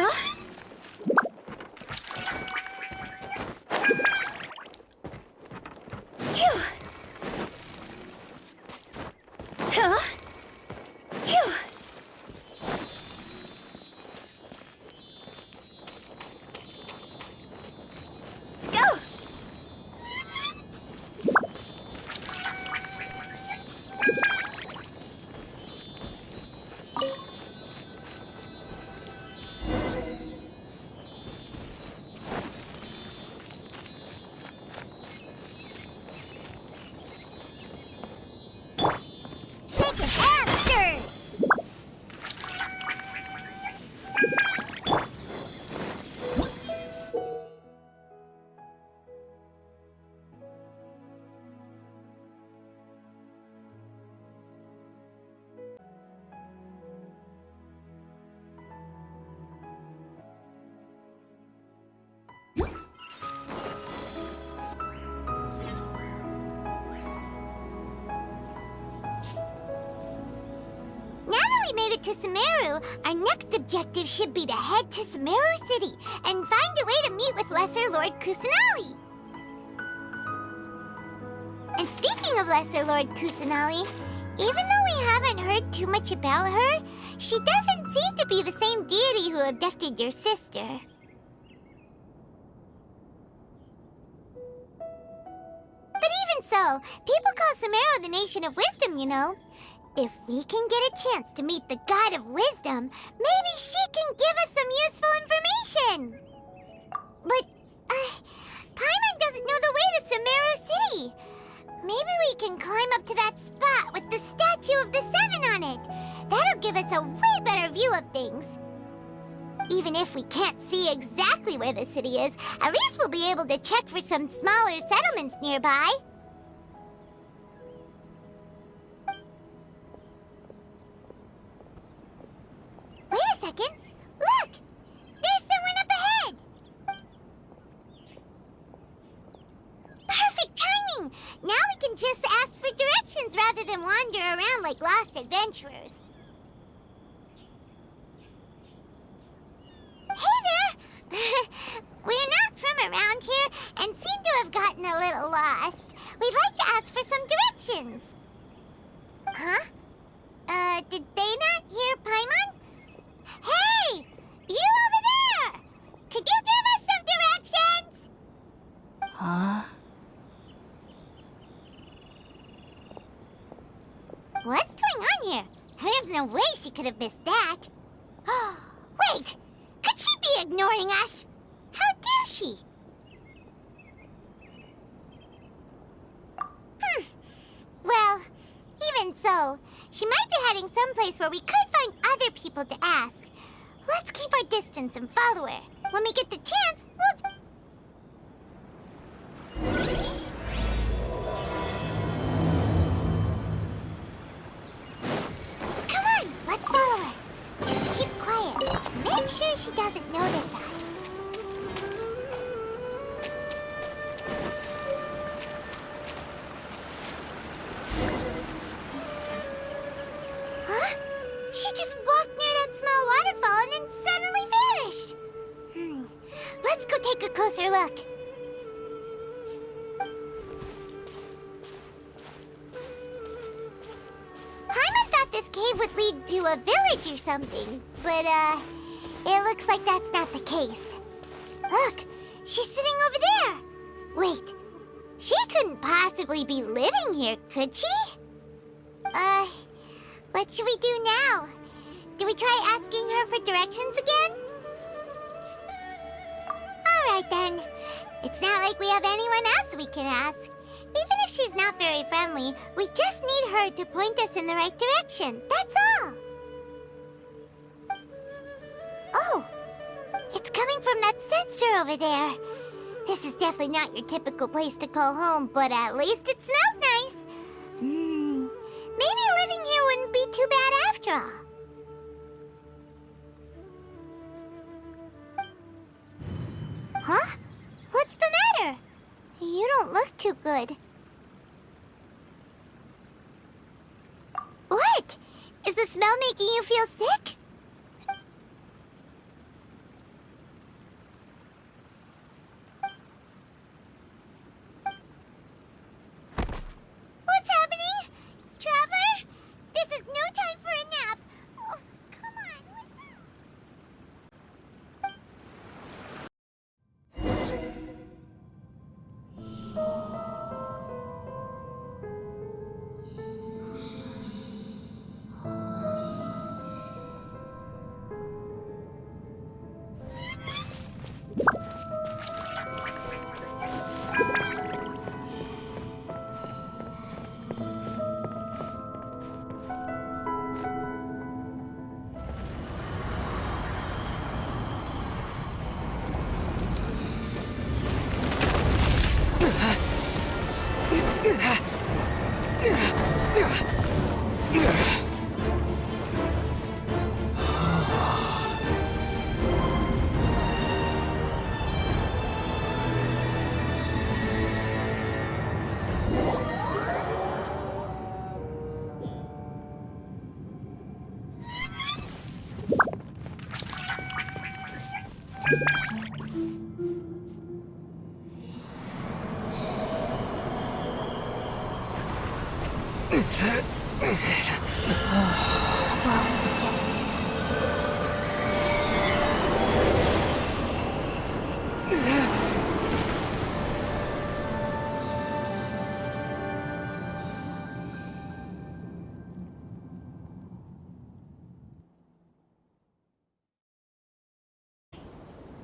Huh? Phew. Huh? Phew. Go! Shake a hamster! Now that we made it to Sumeru, our next objective should be to head to Sumeru City and find a way to meet with Lesser Lord Kusanali. And speaking of Lesser Lord Kusanali, even though we haven't heard too much about her, she doesn't seem to be the same deity who abducted your sister. But even so, people call Sumeru the Nation of Wisdom, you know. If we can get a chance to meet the God of Wisdom, maybe she can give us some useful information. But, Paimon doesn't know the way to Sumeru City. Maybe we can climb up to that spot with the statue of the Seven on it. That'll give us a way better view of things. Even if we can't see exactly where the city is, at least we'll be able to check for some smaller settlements nearby. Wait a second. Look! There's someone up ahead! Perfect timing! Now we can just ask for directions rather than wander around like lost adventurers. Hey there! We're not from around here and seem to have gotten a little lost. We'd like to ask for some directions. Huh? Did they not hear Paimon? Hey! You over there! Could you give us some directions? Huh? What's going on here? There's no way she could have missed that. Wait! Could she be ignoring us? How dare she? Well, even so, she might be heading someplace where we could find other people to ask. Let's keep our distance and follow her. When we get the chance, we'll... Come on, let's follow her. Just keep quiet. Make sure she doesn't notice us. Huh? She just walked near that small waterfall and then suddenly vanished. Let's go take a closer look. Paimon thought this cave would lead to a village or something, but, it looks like that's not the case. Look, she's sitting over there. Wait, she couldn't possibly be living here, could she? What should we do now? Do we try asking her for directions again? All right, then. It's not like we have anyone else we can ask. Even if she's not very friendly, we just need her to point us in the right direction. That's all. Oh, it's coming from that sensor over there. This is definitely not your typical place to call home, but at least it smells nice. Maybe living here wouldn't be too bad after all. Huh? What's the matter? You don't look too good. What? Is the smell making you feel sick?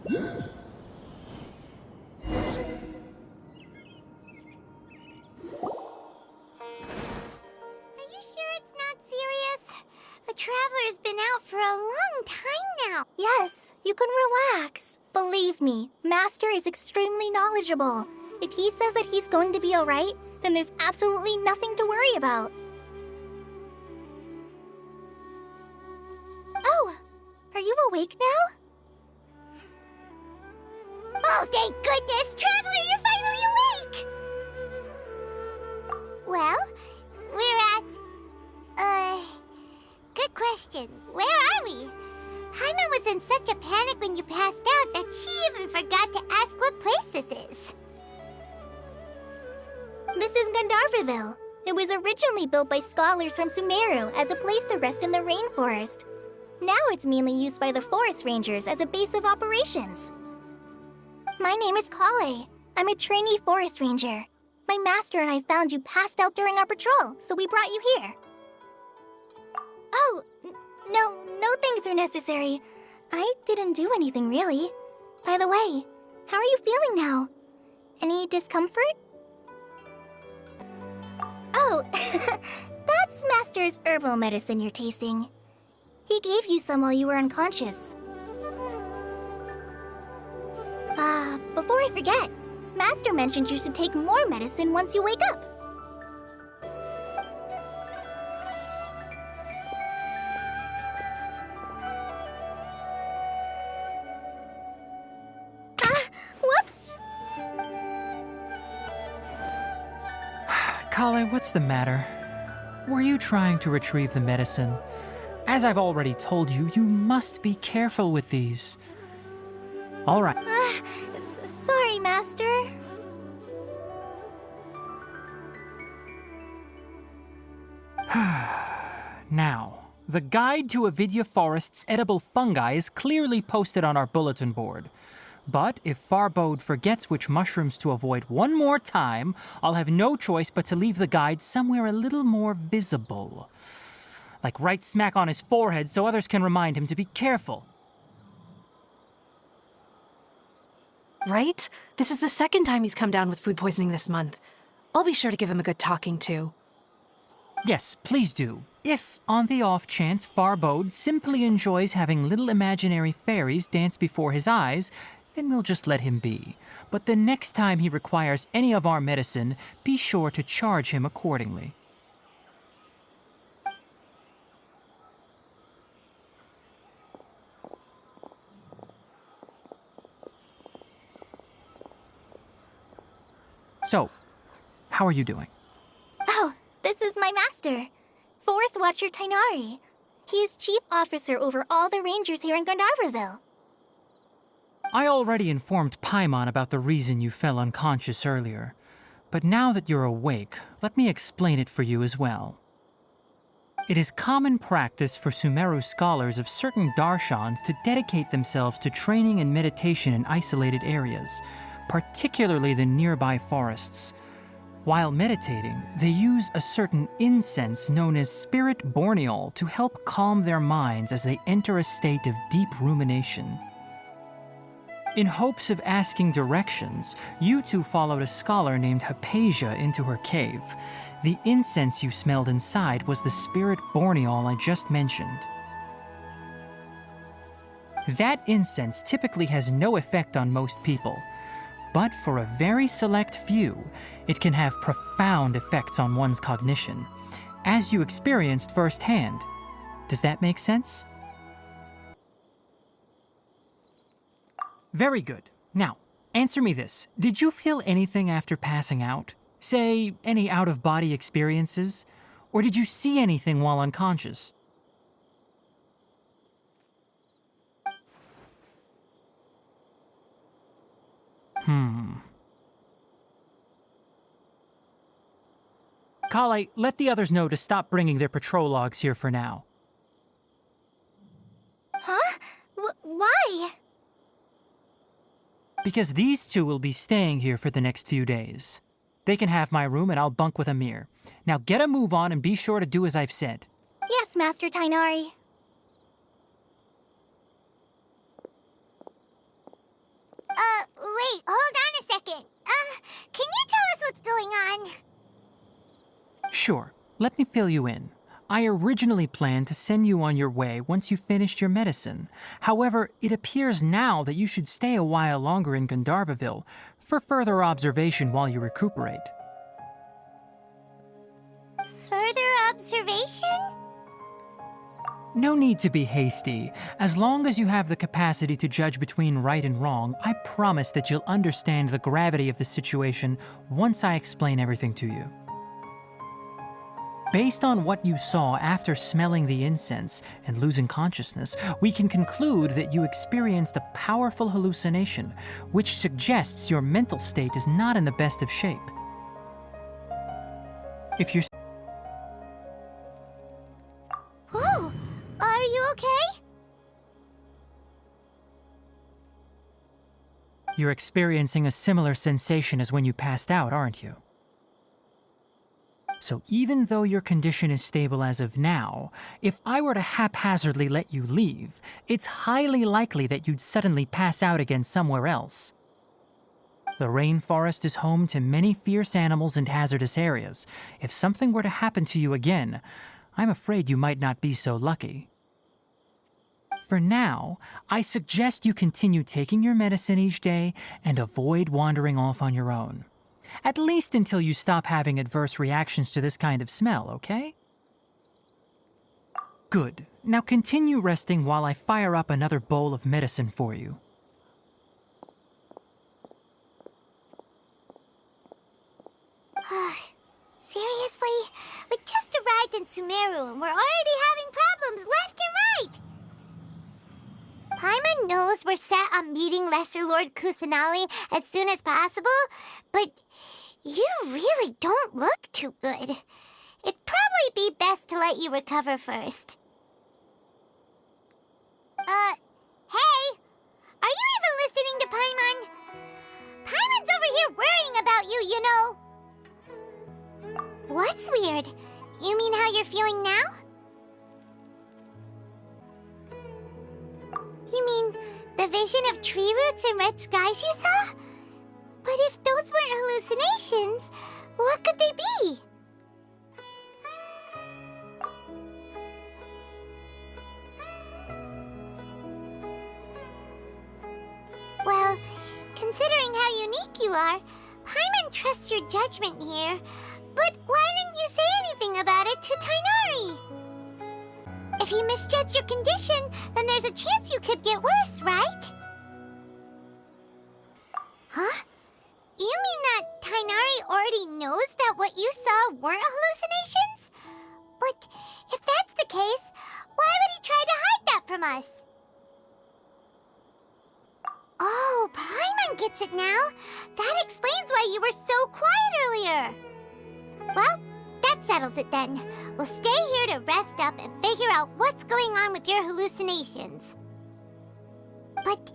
Are you sure it's not serious? The Traveler's been out for a long time now. Yes, you can relax. Believe me, Master is extremely knowledgeable. If he says that he's going to be alright, then there's absolutely nothing to worry about. Oh, are you awake now? Oh, thank goodness! Traveler, you're finally awake! Well, we're at... Good question. Where are we? Paimon was in such a panic when you passed out that she even forgot to ask what place this is. This is Gandharvaville. It was originally built by scholars from Sumeru as a place to rest in the rainforest. Now it's mainly used by the forest rangers as a base of operations. My name is Kale. I'm a trainee forest ranger. My master and I found you passed out during our patrol, so we brought you here. Oh, no thanks are necessary. I didn't do anything, really. By the way, how are you feeling now? Any discomfort? Oh, that's Master's herbal medicine you're tasting. He gave you some while you were unconscious. Before I forget, Master mentioned you should take more medicine once you wake up. Whoops! Kale, what's the matter? Were you trying to retrieve the medicine? As I've already told you, you must be careful with these. All right. Sorry, Master. Now, the guide to Avidya Forest's edible fungi is clearly posted on our bulletin board. But if Farbode forgets which mushrooms to avoid one more time, I'll have no choice but to leave the guide somewhere a little more visible. Like right smack on his forehead so others can remind him to be careful. Right? This is the second time he's come down with food poisoning this month. I'll be sure to give him a good talking to. Yes, please do. If, on the off chance, Farbode simply enjoys having little imaginary fairies dance before his eyes, then we'll just let him be. But the next time he requires any of our medicine, be sure to charge him accordingly. So, how are you doing? Oh, this is my master, Forest Watcher Tainari. He is chief officer over all the rangers here in Gandharvaville. I already informed Paimon about the reason you fell unconscious earlier. But now that you're awake, let me explain it for you as well. It is common practice for Sumeru scholars of certain darshans to dedicate themselves to training and meditation in isolated areas, particularly the nearby forests. While meditating, they use a certain incense known as spirit borneol to help calm their minds as they enter a state of deep rumination. In hopes of asking directions, you two followed a scholar named Hypatia into her cave. The incense you smelled inside was the spirit borneol I just mentioned. That incense typically has no effect on most people, but for a very select few, it can have profound effects on one's cognition, as you experienced firsthand. Does that make sense? Very good. Now, answer me this. Did you feel anything after passing out? Say, any out-of-body experiences? Or did you see anything while unconscious? Kale, let the others know to stop bringing their patrol logs here for now. Huh? Why? Because these two will be staying here for the next few days. They can have my room and I'll bunk with Amir. Now get a move on and be sure to do as I've said. Yes, Master Tainari. Wait, hold on a second. Can you tell us what's going on? Sure, let me fill you in. I originally planned to send you on your way once you finished your medicine. However, it appears now that you should stay a while longer in Gandharvaville for further observation while you recuperate. Further observation? No need to be hasty. As long as you have the capacity to judge between right and wrong, I promise that you'll understand the gravity of the situation once I explain everything to you. Based on what you saw after smelling the incense and losing consciousness, we can conclude that you experienced a powerful hallucination, which suggests your mental state is not in the best of shape. If you're... Whoa, are you okay? You're experiencing a similar sensation as when you passed out, aren't you? So even though your condition is stable as of now, if I were to haphazardly let you leave, it's highly likely that you'd suddenly pass out again somewhere else. The rainforest is home to many fierce animals and hazardous areas. If something were to happen to you again, I'm afraid you might not be so lucky. For now, I suggest you continue taking your medicine each day and avoid wandering off on your own. At least until you stop having adverse reactions to this kind of smell, okay? Good. Now continue resting while I fire up another bowl of medicine for you. Seriously? We just arrived in Sumeru and we're already having problems left and right! Paimon knows we're set on meeting Lesser Lord Kusanali as soon as possible, but you really don't look too good. It'd probably be best to let you recover first. Hey! Are you even listening to Paimon? Paimon's over here worrying about you, you know. What's weird? You mean how you're feeling now? You mean the vision of tree roots and red skies you saw? But if those weren't hallucinations, what could they be? Well, considering how unique you are, Paimon trusts your judgment here. But why didn't you say anything about it to Tainari? If he misjudged your condition, then there's a chance you could get worse, right? Huh? You mean that Tainari already knows that what you saw weren't hallucinations? But if that's the case, why would he try to hide that from us? Oh, Paimon gets it now. That explains why you were so quiet earlier. Well, that settles it then. We'll stay here to rest up and figure out what's going on with your hallucinations. But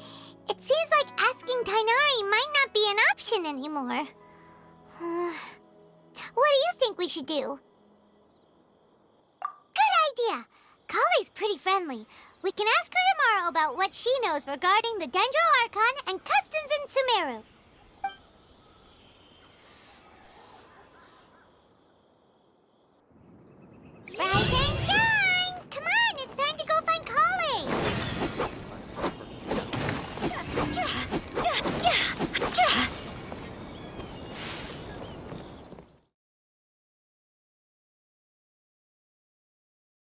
it seems like asking Tainari might not be an option anymore. What do you think we should do? Good idea! Kale's pretty friendly. We can ask her tomorrow about what she knows regarding the Dendro Archon and customs in Sumeru.